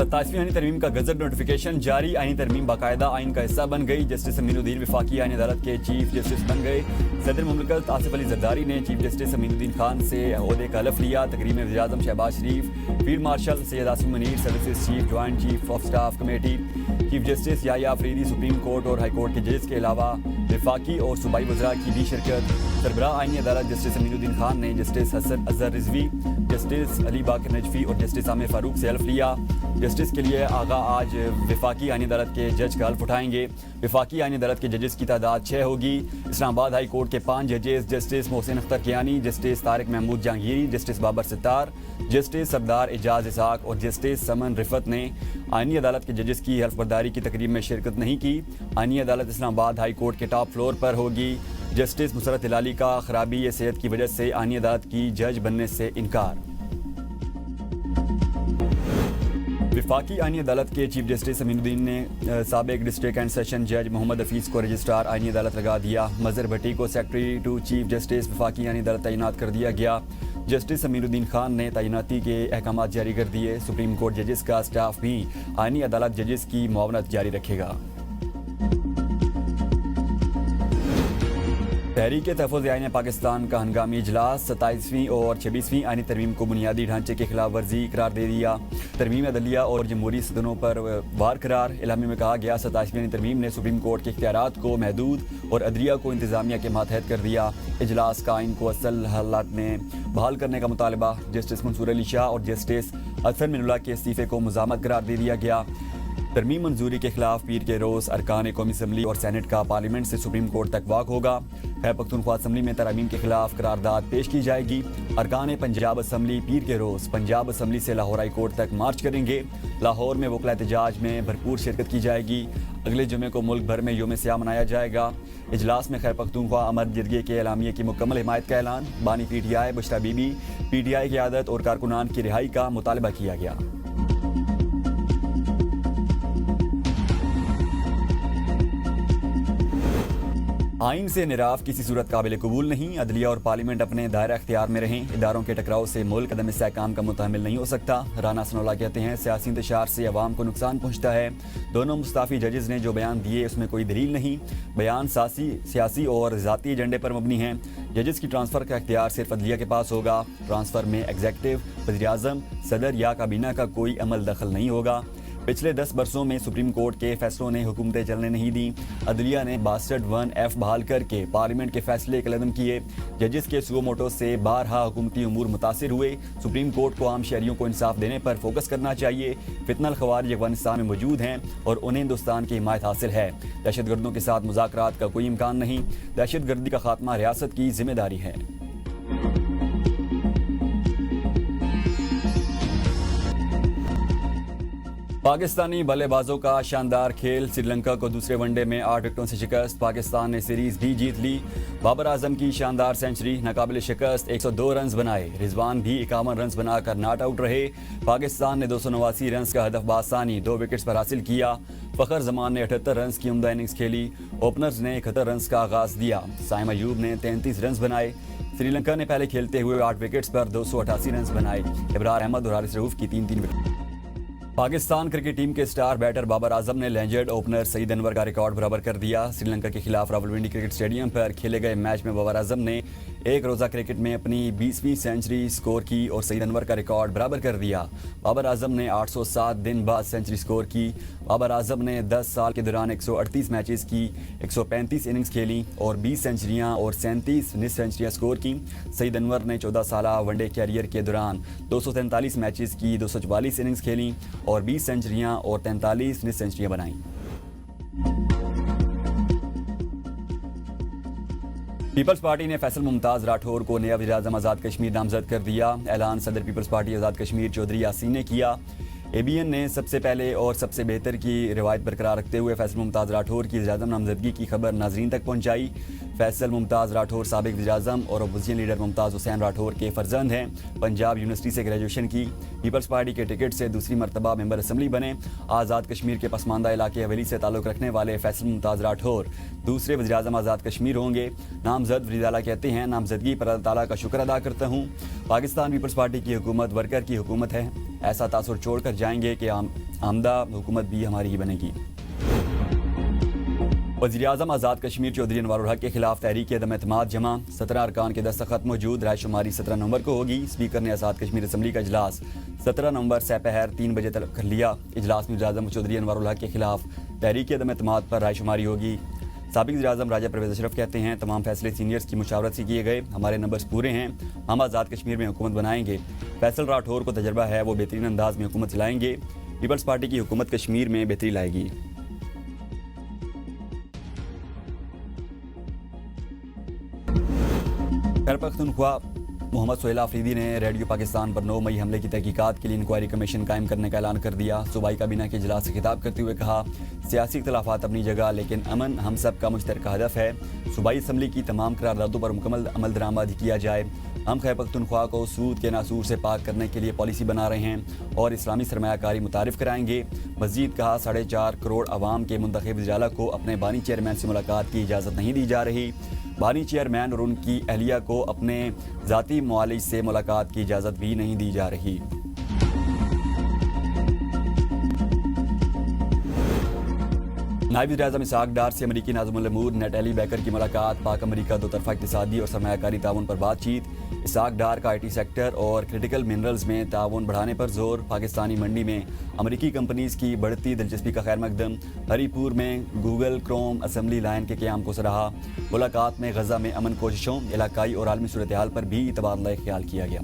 27वीं आईनी तरमीम का गजट नोटिफिकेशन जारी। आईनी तरमीम बाकायदा आइन का हिस्सा बन गई। जस्टिस अमीनुद्दीन वफाकी आईनी अदालत के चीफ जस्टिस बन गए। सदर मुमलिकत आसिफ अली जरदारी ने चीफ जस्टिस अमीनुद्दीन खान से ओहदे का हलफ लिया। तकरीब में वज़ीर आज़म Shehbaz Sharif, field marshal Syed Asim Munir, services chief, joint chief of staff committee, chief justice Yahya Afridi, supreme court और हाई कोर्ट के जजेस के अलावा वफाकी और सूबाई वज़रा की भी शिरकत। सरबराह आईनी अदालत जस्टिस अमीनुद्दीन खान ने जस्टिस हसन अजहर रिजवी, जस्टिस अली बाकर नजफी और जस्टिस आमिर फारूक से हल्फ लिया। जस्टिस के लिए आगा आज वफाकी आईनी अदालत के जज का हल्फ उठाएंगे। वफाकी आईनी अदालत के जजेस की तादाद 6 होगी। इस्लामाबाद हाई कोर्ट के 5 जजेस justice Mohsin Akhtar Kayani, justice Tariq Mahmood Jahangiri, justice Babar Sattar, justice Sardar Ejaz Ishaq और जस्टिस समन रिफत ने आईनी अदालत के जजेस की हल्फ बर्दारी की तकरीब में शिरकत नहीं की। आईनी अदालत इस्लामाबाद हाई कोर्ट के टॉप फ्लोर पर होगी। जस्टिस मुसरत हिलाली का खराबी सेहत की वजह से आईनी अदालत की जज बनने से इनकार। वफाकी आईनी अदालत के चीफ जस्टिस अमीनुद्दीन ने साबिक डिस्ट्रिक्ट एंड सेशन जज मोहम्मद हफीज़ को रजिस्ट्रार आईनी अदालत लगा दिया। मजहर भट्टी को सेक्रेटरी टू चीफ जस्टिस वफाकी आईनी अदालत तैनात कर दिया गया। जस्टिस अमीनुद्दीन खान ने तैनाती के अहकाम जारी कर दिए। सुप्रीम कोर्ट जजेस का स्टाफ भी आईनी अदालत जजेस की मुआवनत जारी रखेगा। तहरीक तहफ़्फ़ुज़ आईन पाकिस्तान का हंगामी इजलास 27वीं और 26वीं आईनी तरमीम को बुनियादी ढांचे की खिलाफ वर्जी करार दे दिया। तरमीम अदलिया और जमहूरी सदनों पर वार करार। इलामी में कहा गया 27वीं आईनी तरमीम ने सुप्रीम कोर्ट के इख्तियारात को महदूद और अदलिया को इंतजामिया के मातहत कर दिया। इजलास का आइन को असल हालात में बहाल करने का मुतालबा। जस्टिस मंसूर अली शाह और जस्टिस अहसन मिनुल्लाह के इस्तीफे को मुज़ामत करार दे दिया गया। तरमीम मंजूरी के खिलाफ पीर के रोज़ अरकान कौमी असम्बली और सेनेट का पार्लियामेंट से सुप्रीम कोर्ट तक वाक होगा। खैबर पख्तूनख्वा असम्बली में तरामीम के खिलाफ करारदाद पेश की जाएगी। अरकान पंजाब असम्बली पीर के रोज़ पंजाब असम्बली से लाहौर हाई कोर्ट तक मार्च करेंगे। लाहौर में वकला एहतजाज में भरपूर शिरकत की जाएगी। अगले जुमे को मुल्क भर में योम सियाह मनाया जाएगा। इजलास में खैबर पख्तूनख्वा अमर जरगे के एलामिया की मुकम्मल हिमायत का ऐलान। बानी PTI बुशरा बीबी, PTI की आदत और कारकुनान की रिहाई का मुतालबा किया गया। आइन से निराफ किसी सूरत काबिल कबूल नहीं। अदलिया और पार्लियामेंट अपने दायरा अख्तियार में रहें। इदारों के टकराव से मुल्क अदम इस्तेहकाम का मुतहम्मिल नहीं हो सकता। राना सनोल्लाह कहते हैं सियासी इंतशार से अवाम को नुकसान पहुँचता है। दोनों मुस्ताफ़ी जजेस ने जो बयान दिए उसमें कोई दलील नहीं। बयान सियासी और ज़ाती एजेंडे पर मबनी हैं। जजेस की ट्रांसफ़र का अख्तियार सिर्फ अदलिया के पास होगा। ट्रांसफ़र में एग्जेक्टिव, वज़ीर-ए-आज़म, सदर या काबीना का कोई अमल दखल नहीं होगा। पिछले 10 बरसों में सुप्रीम कोर्ट के फैसलों ने हुकूमतें चलने नहीं दी। अदलिया ने 62(1)(f) बहाल करके पार्लियामेंट के फैसले कलदम किए। जजेस के सुओ मोटो से बारहा हुकूमती उमूर मुतासिर हुए। सुप्रीम कोर्ट को आम शहरियों को इंसाफ देने पर फोकस करना चाहिए। फितनल ख़वारिज अफगानिस्तान में मौजूद हैं और उन्हें हिंदुस्तान की हिमायत हासिल है। दहशतगर्दों के साथ मुज़ाकरात का कोई इम्कान नहीं। दहशतगर्दी का खात्मा रियासत की जिम्मेदारी है। पाकिस्तानी बल्लेबाजों का शानदार खेल। श्रीलंका को दूसरे वनडे में 8 विकेटों से शिकस्त। पाकिस्तान ने सीरीज भी जीत ली। बाबर आजम की शानदार सेंचुरी, नाकाबिल शिकस्त 102 रन बनाए। रिजवान भी 51 रन बनाकर नॉट आउट रहे। पाकिस्तान ने 289 रन का हदफ बासानी 2 विकेट्स पर हासिल किया। फ़खर जमान ने 78 रन की उम्दा इनिंग्स खेली। ओपनर्स ने 71 रन का आगाज दिया। साइम अयूब ने 33 रन बनाए। श्रीलंका ने पहले खेलते हुए 8 विकेट्स पर 288 रन बनाए। इब्रार अहमद और हारिस रऊफ की 3-3 विकेट। पाकिस्तान क्रिकेट टीम के स्टार बैटर बाबर आजम ने लेजेंड ओपनर सईद अनवर का रिकॉर्ड बराबर कर दिया। श्रीलंका के खिलाफ रावलपिंडी क्रिकेट स्टेडियम पर खेले गए मैच में बाबर आजम ने एक रोज़ा क्रिकेट में अपनी 20वीं सेंचुरी स्कोर की और सईद अनवर का रिकॉर्ड बराबर कर दिया। बाबर आजम ने 807 दिन बाद सेंचुरी स्कोर की। बाबर आजम ने 10 साल के दौरान 138 मैचेस की 135 इनिंग्स खेली और 20 सेंचुरियां और 37 निस सेंचुरियां स्कोर की। सईद अनवर ने 14 साल वनडे कैरियर के दौरान 243 मैचेस की 244 इनिंग्स खेली और 20 सेंचुरियां और 43 निस सेंचुरियां बनाई। पीपल्स पार्टी ने फैसल मुमताज़ राठौर को नया वज़ीर-ए-आज़म आज़ाद कश्मीर नामजद कर दिया। ऐलान सदर पीपल्स पार्टी आज़ाद कश्मीर चौधरी यासीन ने किया। ABN ने सबसे पहले और सबसे बेहतर की रिवायत बरकरार रखते हुए फैसल मुमताज़ राठौर की वज़ीर-ए-आज़म नामजदगी की खबर नाजरीन तक पहुँचाई। फैसल मुमताज़ राठौर साबिक वज़ीर-ए-आज़म और अपोजिशन लीडर मुमताज़ हुसैन राठौर के फर्जंद हैं। पंजाब यूनिवर्सिटी से ग्रेजुएशन की। पीपल्स पार्टी के टिकट से दूसरी मरतबा मेंबर असम्बली बने। आज़ाद कश्मीर के पसमानदा इलाके हवेली से ताल्लुक़ रखने वाले फैसल मुमताज़ राठौर दूसरे वज़ीर-ए-आज़म आज़ाद कश्मीर होंगे। नामजद वज़ीर आला कहते हैं, नामजदगी पर अल्लाह ताला का शुक्र अदा करता हूँ। पाकिस्तान पीपल्स पार्टी की हुकूमत वर्कर की हुकूमत है। ऐसा तासुर छोड़कर जाएंगे कि आमदा हुकूमत भी हमारी ही बनेगी। वज़ीर-ए-आज़म आज़ाद कश्मीर चौधरी अनवारुल हक के खिलाफ तहरीक अदम एतमाद जमा, 17 अरकान के दस्तखत मौजूद। रायशुमारी 17 नवंबर को होगी। स्पीकर ने आज़ाद कश्मीर असम्बली का इजलास 17 नवंबर सपहर 3 बजे तक कर लिया। इजलास में वज़ीर-ए-आज़म चौधरी अनवारुल हक के खिलाफ तहरीक अदम एतमाद पर रायशुमारी होगी। साबिक़ वज़ीर-ए-आज़म राजा परवेज़ अशरफ कहते हैं, तमाम फैसले सीनियर्स की मुशावरत से किए गए, हमारे नंबर्स पूरे हैं, हम आज़ाद कश्मीर में हुकूमत बनाएंगे। फैसल राठौर को तजर्बा है, वो बेहतरीन अंदाज में हुकूमत चलाएंगे। पीपल्स पार्टी की हुकूमत कश्मीर में बेहतरी लाएगी। खैबर पख्तूनख्वा मोहम्मद सोहेल आफरीदी ने रेडियो पाकिस्तान पर 9 मई हमले की तहकीकात के लिए इंक्वायरी कमीशन कायम करने का ऐलान कर दिया। सूबाई काबीना के इजलास से खिताब करते हुए कहा, सियासी इख्तलाफात अपनी जगह, लेकिन अमन हम सब का मुश्तरका हदफ है। सूबाई असम्बली की तमाम करारदादों पर मुकम्मल अमल दरामद किया जाए। हम खैबर पख्तूनख्वा को सूद के नासूर से पाक करने के लिए पॉलिसी बना रहे हैं और इस्लामी सरमायाकारी मुतारिफ कराएंगे। मज़ीद कहा, 4.5 करोड़ आवाम के मुंतखब वज़ीर-ए-आला को अपने बानी चेयरमैन से मुलाकात की इजाज़त नहीं दी जा रही। बानी चेयरमैन और उनकी अहलिया को अपने ज़ाती मुआलिज से मुलाकात की इजाज़त भी नहीं दी जा रही। नायब वज़ीर-ए-आज़म इसहाक डार से अमरीकी नाज़िमुल अमूर नेटली बैकर की मुलाकात। पाक अमरीका दो तरफ़ा इक़्तिसादी और सरमायाकारी ताउन पर बातचीत। इसहाक डार का IT सेक्टर और क्रिटिकल मिनरल्स में ताउन बढ़ाने पर जोर। पाकिस्तानी मंडी में अमरीकी कंपनीज़ की बढ़ती दिलचस्पी का खैर मकदम। हरीपुर में गूगल क्रोम असम्बली लाइन के क़याम को सराहा। मुलाकात में गज़ा में अमन कोशिशों, इलाकाई और आलमी सूरत हाल पर भी तबादला ख्याल किया गया।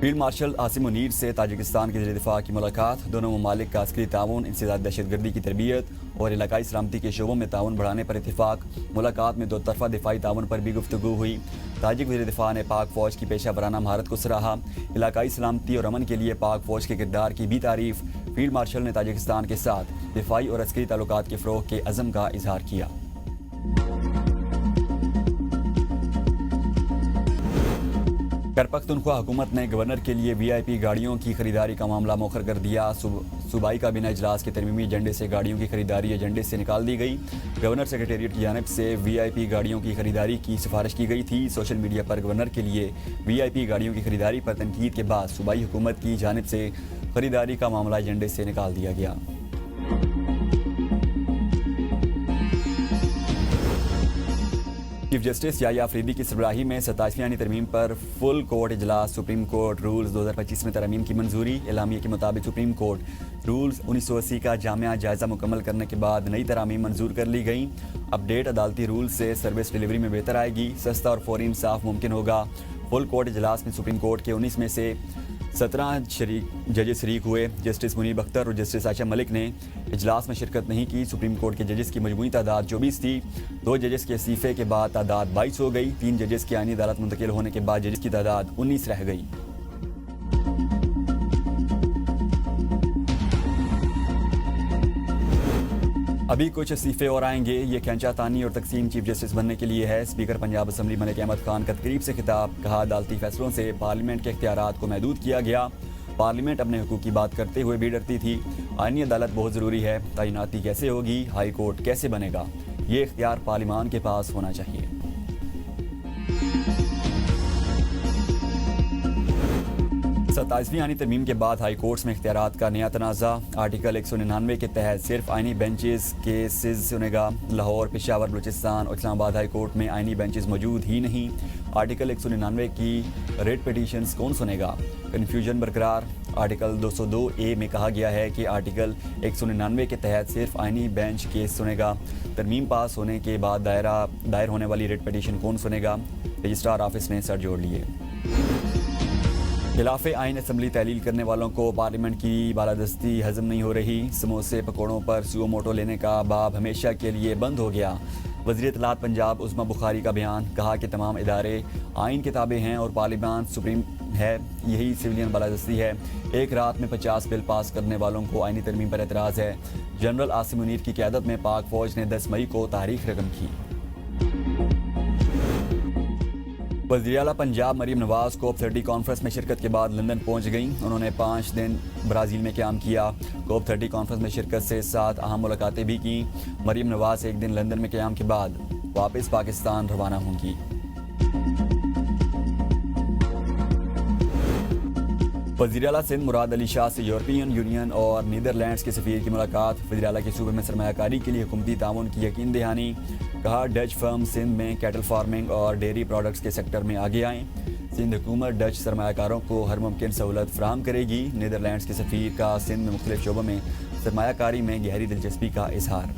फील्ड मार्शल आसिम मुनीर से ताजिकिस्तान के वज़ीर दिफा की मुलाकात। दोनों ममालिक का अस्करी ताउन, इंसदाद दहशतगर्दी की तरबियत और इलाकाई सलामती के शोबों में ताउन बढ़ाने पर इत्तिफाक। मुलाकात में दो तरफ़ा दिफाई ताउन पर भी गुफ्तगू हुई। ताजिक वज़ीर दिफा ने पाक फ़ौज की पेशा वराना महारत को सराहा। इलाकाई सलामती और अमन के लिए पाक फ़ौज के किरदार की भी तारीफ़। फील्ड मार्शल ने ताजिकिस्तान के साथ दिफाई और अस्करी ताल्लुकात के फ़रोग़ के अज़म का इजहार किया। खैबर पख्तूनख्वा हुकूमत ने गवर्नर के लिए VIP गाड़ियों की खरीदारी का मामला मौखर कर दिया। सूबाई काबीना इजलास के तरमीमी एजेंडे से गाड़ियों की खरीदारी एजेंडे से निकाल दी गई। गवर्नर सेक्रेटेरिएट की जानिब से VIP गाड़ियों की खरीदारी की सिफारिश की गई थी। सोशल मीडिया पर गवर्नर के लिए VIP गाड़ियों की खरीदारी पर तनकीद के बाद सूबाई हुकूमत की जानिब से खरीदारी का मामला एजेंडे से निकाल दिया गया। चीफ जस्टिस याह्या अफरीदी की सरबराही में 27वीं आईनी तरमीम पर फुल कोर्ट इजलास। सुप्रीम कोर्ट रूल्स 2025 में तरमीम की मंजूरी। एलामिया के मुताबिक सुप्रीम कोर्ट रूल्स 1980 का जामिया जायजा मुकम्मल करने के बाद नई तरामीम मंजूर कर ली गई। अपडेट अदालती रूल्स से सर्विस डिलीवरी में बेहतर आएगी, सस्ता और फौरी इंसाफ मुमकिन होगा। फुल कोर्ट इजलास में सुप्रीम कोर्ट के 19 में से 17 जजेस शरीक हुए। जस्टिस मुनीब अख्तर और जस्टिस आयशा मलिक ने इजलास में शिरकत नहीं की। सुप्रीम कोर्ट के जजेस की मजमूई तादाद 24 थी। 2 जजेस के इस्तीफे के बाद तादाद 22 हो गई। 3 जजेस की आईनी अदालत मुंतकिल होने के बाद जजेस की तादाद 19 रह गई। अभी कुछ इस्तीफे और आएंगे। ये खैंचा तानी और तकसीम चीफ जस्टिस बनने के लिए है। स्पीकर पंजाब असम्बली मलिक अहमद खान का तकरीब से खिताब। कहा, अदालती फैसलों से पार्लियामेंट के इख्तियारात को महदूद किया गया। पार्लियामेंट अपने हुकूक की बात करते हुए भी डरती थी। आईनी अदालत बहुत ज़रूरी है। तैनाती कैसे होगी, हाई कोर्ट कैसे बनेगा, ये इख्तियार पार्लियामान के पास होना चाहिए। सत्ताईसवीं आईनी तरमीम के बाद हाई कोर्ट्स में इख्तियारात का नया तनाज़ा। आर्टिकल 199 के तहत सिर्फ आईनी बेंचेस केसेस सुनेगा। लाहौर, पेशावर, बलूचिस्तान और इस्लामाबाद हाई कोर्ट में आईनी बेंचेस मौजूद ही नहीं। आर्टिकल 199 की रेट पिटीशंस कौन सुनेगा, कन्फ्यूजन बरकरार। आर्टिकल 202A में कहा गया है कि आर्टिकल 199 के तहत सिर्फ आईनी बेंच केस सुनेगा। तरमीम पास होने के बाद दायर होने वाली रेट पिटीशन कौन सुनेगा, रजिस्ट्रार ऑफिस ने सर जोड़ लिए। खिलाफ आइन असम्बली तहलील करने वालों को पार्लियामेंट की बालादस्ती हजम नहीं हो रही। समोसे पकौड़ों पर सुओ मोटो लेने का बाब हमेशा के लिए बंद हो गया। वज़ीर इत्तलात पंजाब उस्मा बुखारी का बयान। कहा कि तमाम इदारे आइन के ताबे हैं और पार्लियामान सुप्रीम है, यही सिविलियन बालादस्ती है। एक रात में 50 बिल पास करने वालों को आइनी तरमीम पर एतराज़ है। जनरल आसिम मुनीर की क़यादत में पाक फ़ौज ने 10 मई को तारीख रकम की। वज़ीर-ए-आला पंजाब मरीम नवाज़ COP30 कॉन्फ्रेंस में शिरकत के बाद लंदन पहुंच गईं। उन्होंने 5 दिन ब्राज़ील में क़याम किया। COP30 कॉन्फ्रेंस में शिरकत से 7 अहम मुलाकातें भी की। मरीम नवाज़ एक दिन लंदन में क़याम के बाद वापस पाकिस्तान रवाना होंगी। वज़ीर आला सिंध मुराद अली शाह से यूरोपियन यूनियन और नीदरलैंड्स के सफ़ीर की मुलाकात। वज़ीर आला के सूबे में सरमायाकारी के लिए हुकूमती ताउन की यकीन दहानी। कहा डच फर्म सिंध में कैटल फार्मिंग और डेयरी प्रोडक्ट्स के सेक्टर में आगे आएँ। सिंध हुकूमत डच सरमायाकारों को हर मुमकिन सहूलत फराहम करेगी। नीदरलैंड्स के सफ़ीर का सिंध में मुख्तलिफ शोबों में सरमायाकारी में गहरी दिलचस्पी का इजहार।